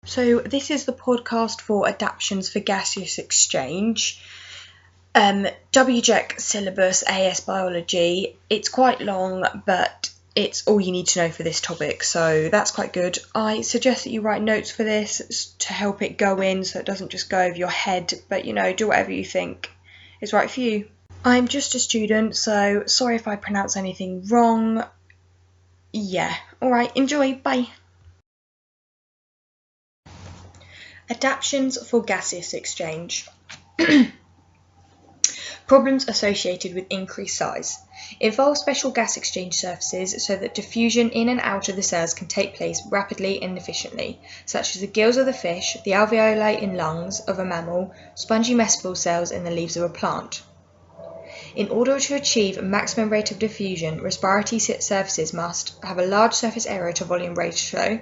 So this is the podcast for Adaptions for Gaseous Exchange. WJEC syllabus AS Biology. It's quite long, but it's all you need to know for this topic, so that's quite good. I suggest that you write notes for this to help it go in so it doesn't just go over your head, but do whatever you think is right for you. I'm just a student, so sorry if I pronounce anything wrong. Yeah, alright, enjoy, bye. Adaptions for gaseous exchange. Problems associated with increased size. Involve special gas exchange surfaces so that diffusion in and out of the cells can take place rapidly and efficiently, such as the gills of the fish, the alveoli in lungs of a mammal, spongy mesophyll cells in the leaves of a plant. In order to achieve a maximum rate of diffusion, respiratory surfaces must have a large surface area to volume ratio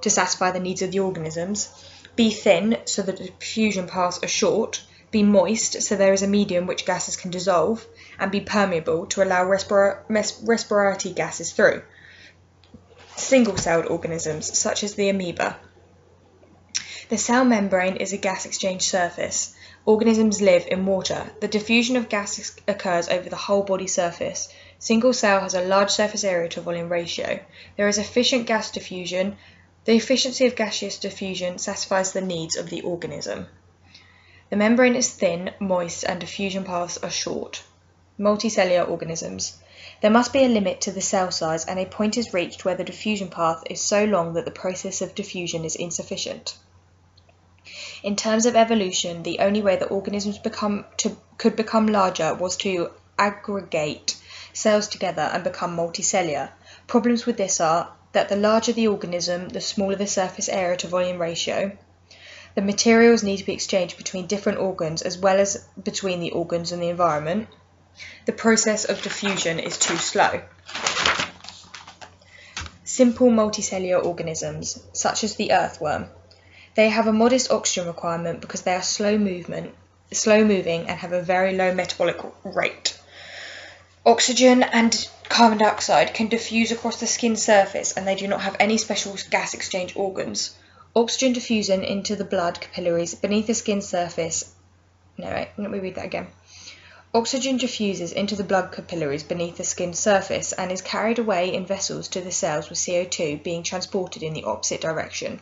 to satisfy the needs of the organisms, be thin so that the diffusion paths are short, be moist so there is a medium which gases can dissolve, and be permeable to allow respiratory gases through. Single-celled organisms such as the amoeba. The cell membrane is a gas exchange surface. Organisms live in water. The diffusion of gas occurs over the whole body surface. Single cell has a large surface area to volume ratio. There is efficient gas diffusion. The efficiency of gaseous diffusion satisfies the needs of the organism. The membrane is thin, moist, and diffusion paths are short. Multicellular organisms. There must be a limit to the cell size, and a point is reached where the diffusion path is so long that the process of diffusion is insufficient. In terms of evolution, the only way that organisms could become larger was to aggregate cells together and become multicellular. Problems with this are that the larger the organism, the smaller the surface area to volume ratio. The materials need to be exchanged between different organs as well as between the organs and the environment. The process of diffusion is too slow. Simple multicellular organisms, such as the earthworm. They have a modest oxygen requirement because they are slow moving and have a very low metabolic rate. Oxygen and carbon dioxide can diffuse across the skin surface, and they do not have any special gas exchange organs. Oxygen diffusion into the blood capillaries beneath the skin surface. Let me read that again. Oxygen diffuses into the blood capillaries beneath the skin surface and is carried away in vessels to the cells with CO2 being transported in the opposite direction.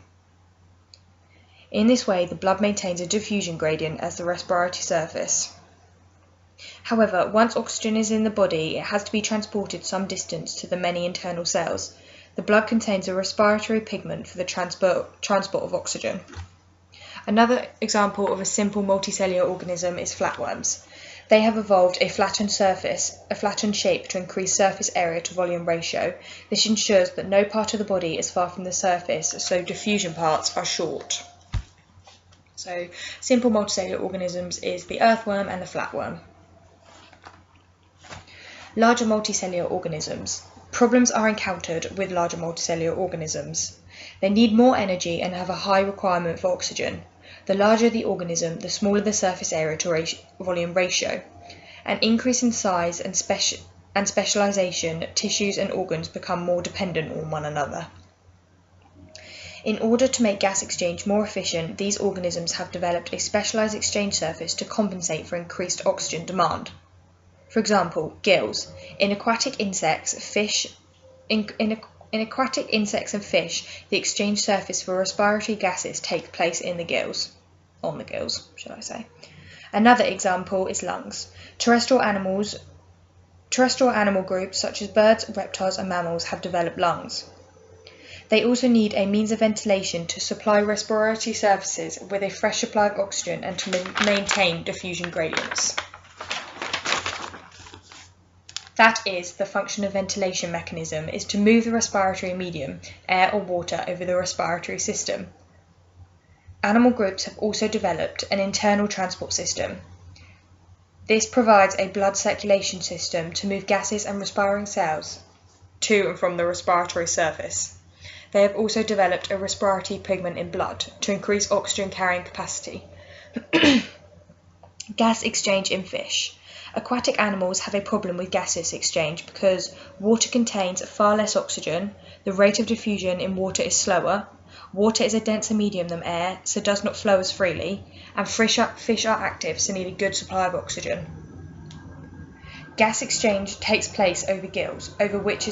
In this way, the blood maintains a diffusion gradient as the respiratory surface. However, once oxygen is in the body, it has to be transported some distance to the many internal cells. The blood contains a respiratory pigment for the transport of oxygen. Another example of a simple multicellular organism is flatworms. They have evolved a flattened shape to increase surface area to volume ratio. This ensures that no part of the body is far from the surface, so diffusion paths are short. So, simple multicellular organisms is the earthworm and the flatworm. Larger multicellular organisms. Problems are encountered with larger multicellular organisms. They need more energy and have a high requirement for oxygen. The larger the organism, the smaller the surface area to volume ratio. An increase in size and specialization, tissues and organs become more dependent on one another. In order to make gas exchange more efficient, these organisms have developed a specialized exchange surface to compensate for increased oxygen demand. For example, gills. In aquatic insects and fish, the exchange surface for respiratory gases take place in the gills. On the gills, should I say. Another example is lungs. Terrestrial animal groups such as birds, reptiles and mammals have developed lungs. They also need a means of ventilation to supply respiratory surfaces with a fresh supply of oxygen and to maintain diffusion gradients. That is, the function of ventilation mechanism is to move the respiratory medium, air or water, over the respiratory system. Animal groups have also developed an internal transport system. This provides a blood circulation system to move gases and respiring cells to and from the respiratory surface. They have also developed a respiratory pigment in blood to increase oxygen carrying capacity. Gas exchange in fish. Aquatic animals have a problem with gaseous exchange because water contains far less oxygen, the rate of diffusion in water is slower, Water is a denser medium than air, so does not flow as freely, and fish are active, so need a good supply of oxygen. Gas exchange takes place over gills, over which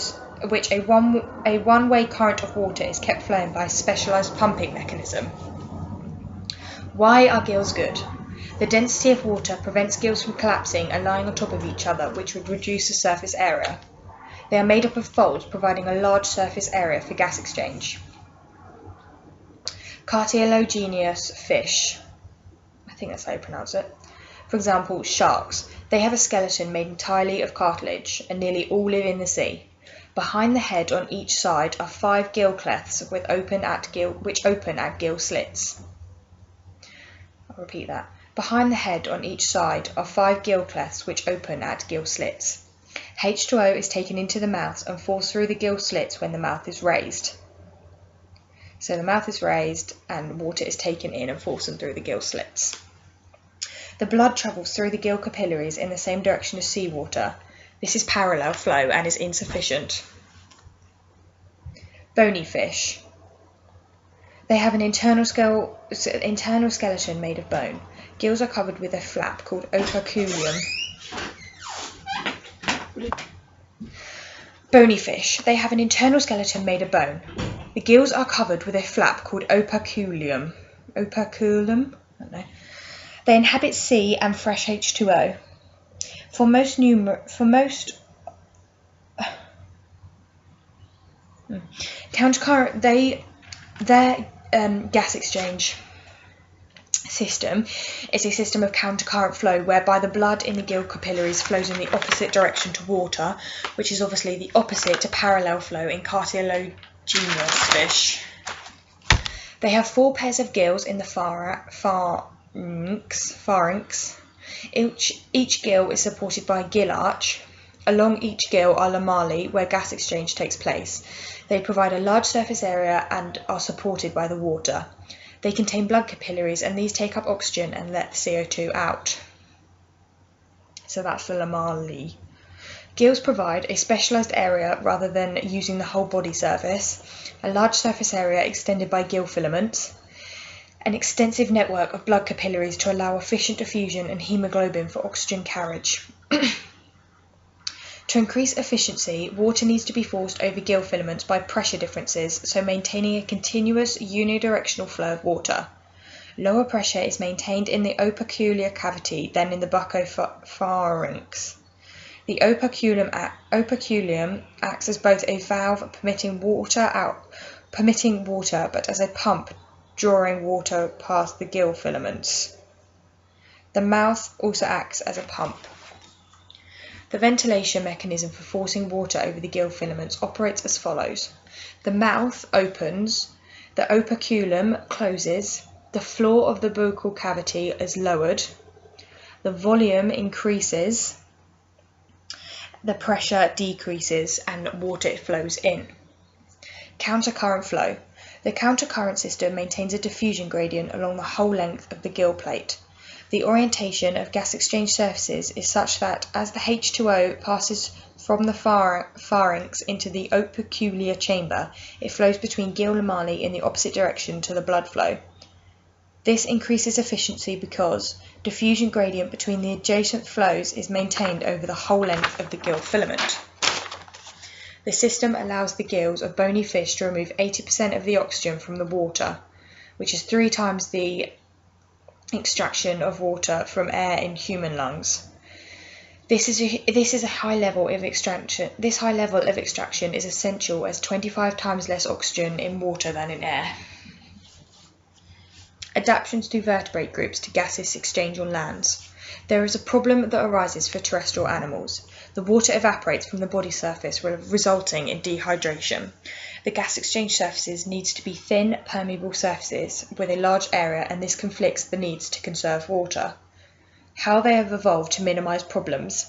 a one-way current of water is kept flowing by a specialised pumping mechanism. Why are gills good? The density of water prevents gills from collapsing and lying on top of each other, which would reduce the surface area. They are made up of folds, providing a large surface area for gas exchange. Cartilaginous fish. I think that's how you pronounce it. For example, sharks. They have a skeleton made entirely of cartilage, and nearly all live in the sea. Behind the head on each side are 5 gill clefts which open at gill slits. I'll repeat that. Behind the head on each side are 5 gill clefts which open at gill slits. H2O is taken into the mouth and falls through the gill slits when the mouth is raised. So the mouth is raised and water is taken in and forced through the gill slits. The blood travels through the gill capillaries in the same direction as seawater. This is parallel flow and is insufficient. Bony fish. They have an internal skeleton made of bone. Gills are covered with a flap called operculum. Bony fish. They have an internal skeleton made of bone. The gills are covered with a flap called operculum. Operculum? I don't know. They inhabit sea and fresh H2O. Their gas exchange system is a system of countercurrent flow whereby the blood in the gill capillaries flows in the opposite direction to water, which is obviously the opposite to parallel flow in cartilaginous fish. They have 4 pairs of gills in the pharynx. Each gill is supported by a gill arch. Along each gill are lamella where gas exchange takes place. They provide a large surface area and are supported by the water. They contain blood capillaries, and these take up oxygen and let the CO2 out. So that's the lamella. Gills provide a specialised area rather than using the whole body surface, a large surface area extended by gill filaments, an extensive network of blood capillaries to allow efficient diffusion and haemoglobin for oxygen carriage. To increase efficiency, water needs to be forced over gill filaments by pressure differences, so maintaining a continuous unidirectional flow of water. Lower pressure is maintained in the opercular cavity than in the buccopharynx. The operculum acts as both a valve permitting water, but as a pump drawing water past the gill filaments. The mouth also acts as a pump. The ventilation mechanism for forcing water over the gill filaments operates as follows. The mouth opens, the operculum closes, the floor of the buccal cavity is lowered, the volume increases, the pressure decreases, and water flows in. Countercurrent flow. The countercurrent system maintains a diffusion gradient along the whole length of the gill plate. The orientation of gas exchange surfaces is such that as the H2O passes from the pharynx into the opercular chamber, it flows between gill lamella in the opposite direction to the blood flow. This increases efficiency because diffusion gradient between the adjacent flows is maintained over the whole length of the gill filament. The system allows the gills of bony fish to remove 80% of the oxygen from the water, which is 3 times the extraction of water from air in human lungs. This high level of extraction is essential as 25 times less oxygen in water than in air. Adaptations to vertebrate groups to gaseous exchange on lands. There is a problem that arises for terrestrial animals. The water evaporates from the body surface, resulting in dehydration. The gas exchange surfaces needs to be thin, permeable surfaces with a large area, and this conflicts the needs to conserve water. How they have evolved to minimise problems.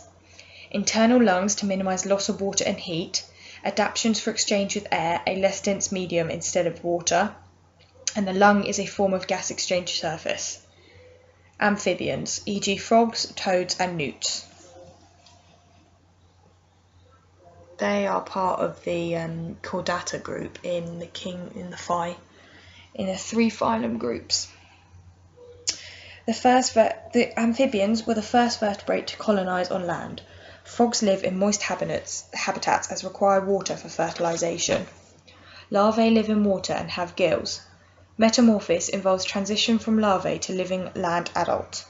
Internal lungs to minimise loss of water and heat. Adaptations for exchange with air, a less dense medium instead of water. And the lung is a form of gas exchange surface. Amphibians, e.g. frogs, toads and newts. They are part of the chordata group in the in the 3 phylum groups. The amphibians were the first vertebrate to colonise on land. Frogs live in moist habitats as require water for fertilisation. Larvae live in water and have gills. Metamorphosis involves transition from larvae to living land adult.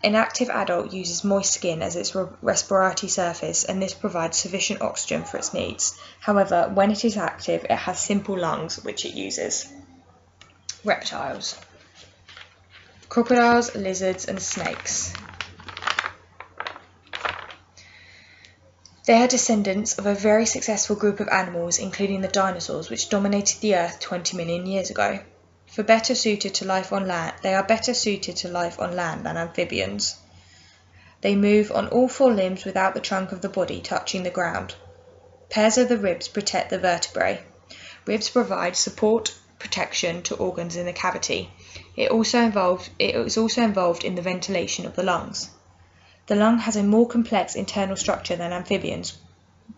An active adult uses moist skin as its respiratory surface, and this provides sufficient oxygen for its needs. However, when it is active, it has simple lungs, which it uses. Reptiles. Crocodiles, lizards, and snakes. They are descendants of a very successful group of animals, including the dinosaurs, which dominated the Earth 20 million years ago. They are better suited to life on land than amphibians. They move on all 4 limbs without the trunk of the body touching the ground. Pairs of the ribs protect the vertebrae. Ribs provide support protection to organs in the cavity. It is also involved in the ventilation of the lungs. The lung has a more complex internal structure than amphibians,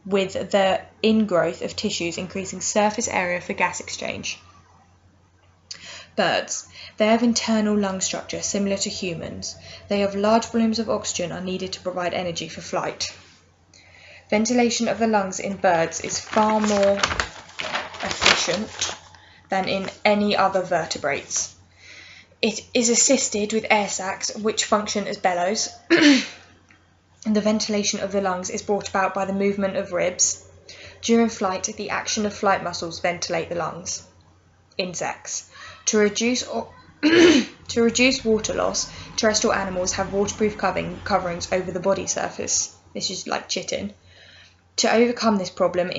with the ingrowth of tissues increasing surface area for gas exchange. Birds. They have internal lung structure similar to humans. They have large volumes of oxygen are needed to provide energy for flight. Ventilation of the lungs in birds is far more efficient than in any other vertebrates. It is assisted with air sacs, which function as bellows. The ventilation of the lungs is brought about by the movement of ribs. During flight, the action of flight muscles ventilate the lungs. Insects. To reduce water loss, terrestrial animals have waterproof coverings over the body surface. This is like chitin. To overcome this problem,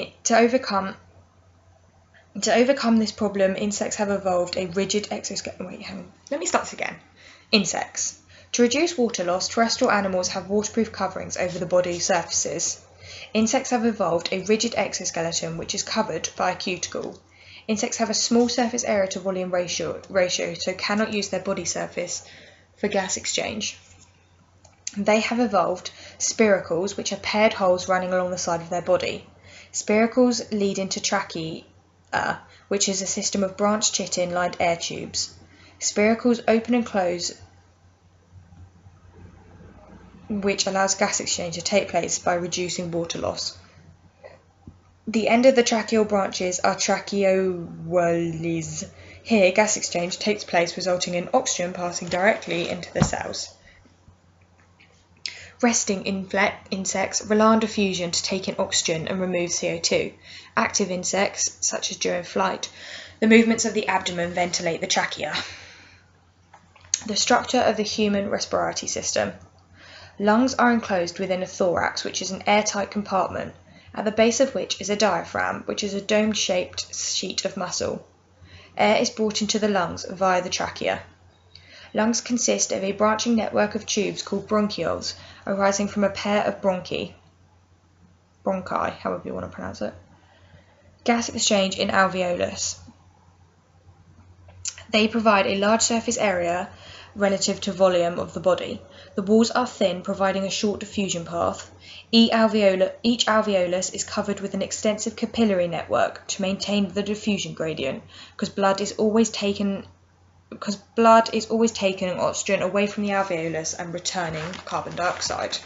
insects have evolved a rigid exoskeleton. Wait, hang on. Let me start this again. Insects. To reduce water loss, terrestrial animals have waterproof coverings over the body surfaces. Insects have evolved a rigid exoskeleton which is covered by a cuticle. Insects have a small surface area to volume ratio, so cannot use their body surface for gas exchange. They have evolved spiracles, which are paired holes running along the side of their body. Spiracles lead into trachea, which is a system of branched chitin-lined air tubes. Spiracles open and close, which allows gas exchange to take place by reducing water loss. The end of the tracheal branches are tracheoles. Here, gas exchange takes place, resulting in oxygen passing directly into the cells. Resting insects rely on diffusion to take in oxygen and remove CO2. Active insects, such as during flight, the movements of the abdomen ventilate the trachea. The structure of the human respiratory system. Lungs are enclosed within a thorax, which is an airtight compartment, at the base of which is a diaphragm, which is a dome-shaped sheet of muscle. Air is brought into the lungs via the trachea. Lungs consist of a branching network of tubes called bronchioles, arising from a pair of bronchi, however you want to pronounce it. Gas exchange in alveolus. They provide a large surface area relative to volume of the body. The walls are thin, providing a short diffusion path. Each alveolus is covered with an extensive capillary network to maintain the diffusion gradient, because blood is always taking oxygen away from the alveolus and returning carbon dioxide.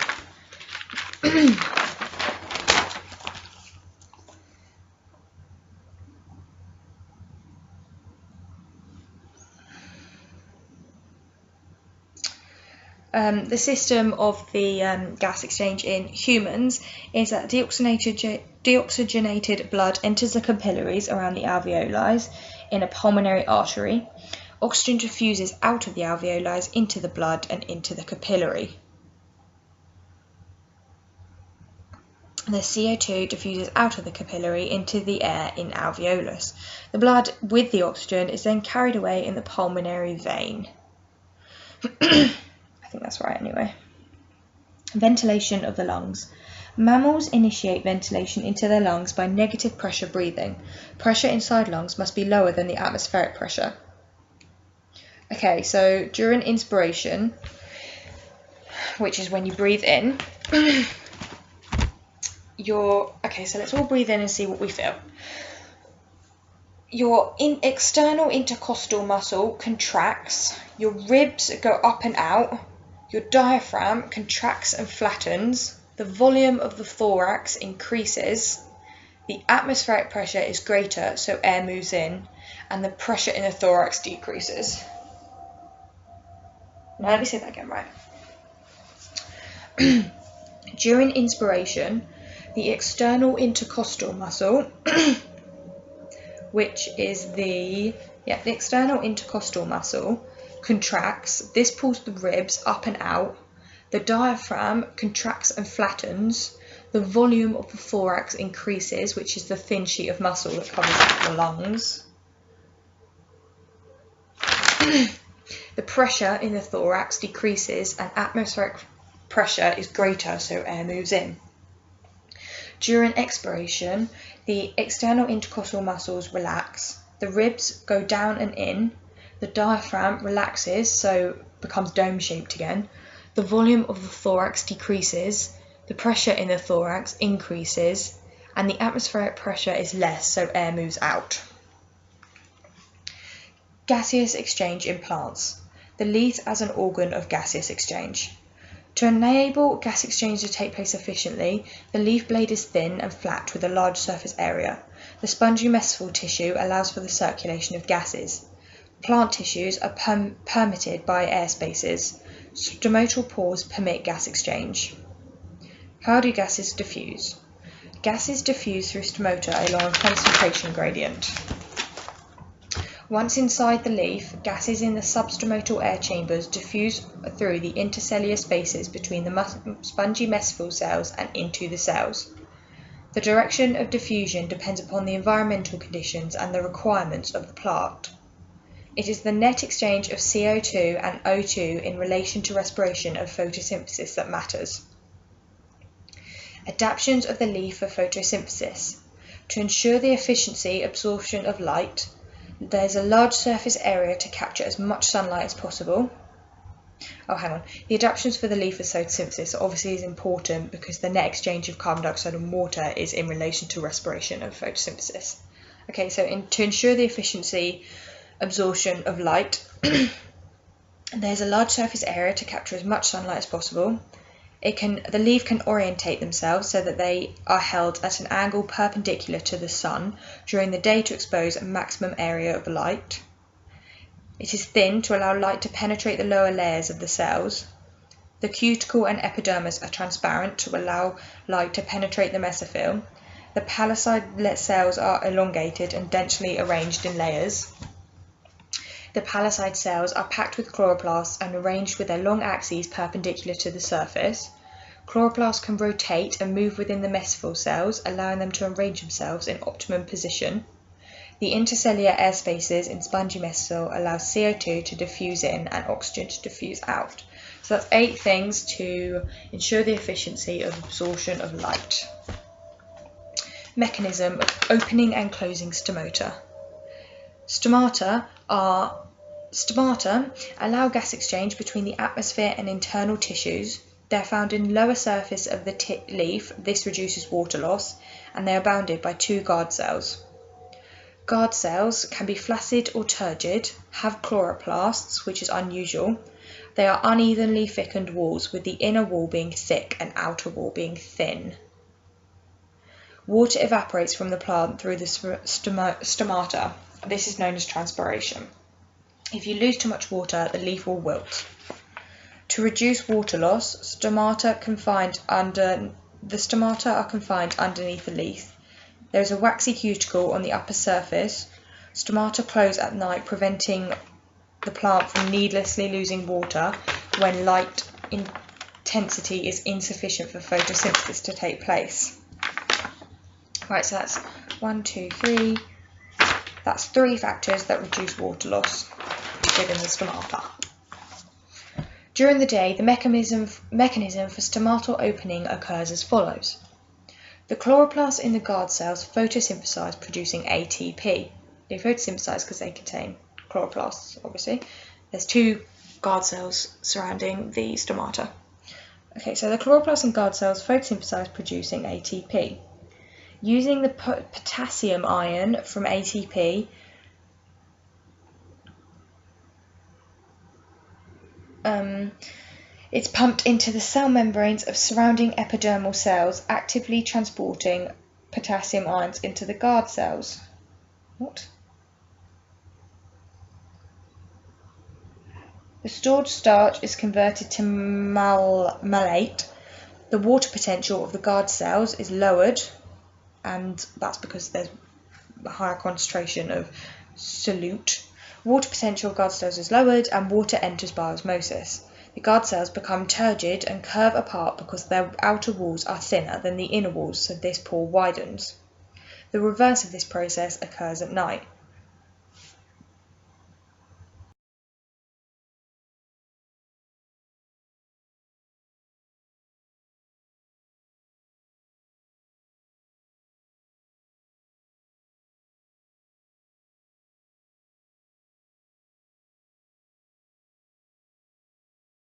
The system of the gas exchange in humans is that deoxygenated blood enters the capillaries around the alveoli in a pulmonary artery. Oxygen diffuses out of the alveoli into the blood and into the capillary. The CO2 diffuses out of the capillary into the air in alveolus. The blood with the oxygen is then carried away in the pulmonary vein. I think that's right anyway. Ventilation of the lungs. Mammals initiate ventilation into their lungs by negative pressure breathing. Pressure inside lungs must be lower than the atmospheric pressure. Okay, so during inspiration, which is when you breathe in, so let's all breathe in and see what we feel. your external intercostal muscle contracts, your ribs go up and out, your diaphragm contracts and flattens, the volume of the thorax increases, the atmospheric pressure is greater, so air moves in, and the pressure in the thorax decreases. Now let me say that again, right? During inspiration, the external intercostal muscle, which is the external intercostal muscle, contracts. This pulls the ribs up and out. The diaphragm contracts and flattens. The volume of the thorax increases, which is the thin sheet of muscle that covers the lungs. The pressure in the thorax decreases and atmospheric pressure is greater, so air moves in. During expiration, the external intercostal muscles relax. The ribs go down and in. The diaphragm relaxes, so becomes dome-shaped again. The volume of the thorax decreases. The pressure in the thorax increases, and the atmospheric pressure is less, so air moves out. Gaseous exchange in plants. The leaf as an organ of gaseous exchange. To enable gas exchange to take place efficiently, the leaf blade is thin and flat with a large surface area. The spongy mesophyll tissue allows for the circulation of gases. Plant tissues are permitted by air spaces. Stomatal pores permit gas exchange. How do gases diffuse? Gases diffuse through stomata along a concentration gradient. Once inside the leaf, gases in the substomatal air chambers diffuse through the intercellular spaces between the spongy mesophyll cells and into the cells. The direction of diffusion depends upon the environmental conditions and the requirements of the plant. It is the net exchange of CO2 and O2 in relation to respiration and photosynthesis that matters. Adaptations of the leaf for photosynthesis. To ensure the efficiency absorption of light, there is a large surface area to capture as much sunlight as possible. The adaptations for the leaf for photosynthesis obviously is important because the net exchange of carbon dioxide and water is in relation to respiration and photosynthesis. Okay, so to ensure the efficiency absorption of light, there's a large surface area to capture as much sunlight as possible. The leaf can orientate themselves so that they are held at an angle perpendicular to the sun during the day to expose a maximum area of light. It is thin to allow light to penetrate the lower layers of the cells. The cuticle and epidermis are transparent to allow light to penetrate the mesophyll. The palisade cells are elongated and densely arranged in layers. The palisade cells are packed with chloroplasts and arranged with their long axes perpendicular to the surface. Chloroplasts can rotate and move within the mesophyll cells, allowing them to arrange themselves in optimum position. The intercellular air spaces in spongy mesophyll allow CO2 to diffuse in and oxygen to diffuse out. So that's 8 things to ensure the efficiency of absorption of light. Mechanism of opening and closing stomata. Stomata allow gas exchange between the atmosphere and internal tissues. They are found in lower surface of the leaf. This reduces water loss, and they are bounded by 2 guard cells. Guard cells can be flaccid or turgid, have chloroplasts, which is unusual. They are unevenly thickened walls, with the inner wall being thick and outer wall being thin. Water evaporates from the plant through the stomata. This is known as transpiration. If you lose too much water, the leaf will wilt. To reduce water loss, stomata are confined underneath the leaf. There is a waxy cuticle on the upper surface. Stomata close at night, preventing the plant from needlessly losing water when light intensity is insufficient for photosynthesis to take place. Right, so that's 1, 2, 3. That's 3 factors that reduce water loss within the stomata. During the day, the mechanism for stomatal opening occurs as follows. The chloroplasts in the guard cells photosynthesize, producing ATP. They photosynthesize because they contain chloroplasts, obviously. There's 2 guard cells surrounding the stomata. Okay, so the chloroplasts in guard cells photosynthesize, producing ATP. Using the potassium ion from ATP, It's pumped into the cell membranes of surrounding epidermal cells, actively transporting potassium ions into the guard cells. What? The stored starch is converted to malate. The water potential of the guard cells is lowered, and that's because there's a higher concentration of solute. Water potential of guard cells is lowered, and water enters by osmosis. The guard cells become turgid and curve apart because their outer walls are thinner than the inner walls, so this pore widens. The reverse of this process occurs at night.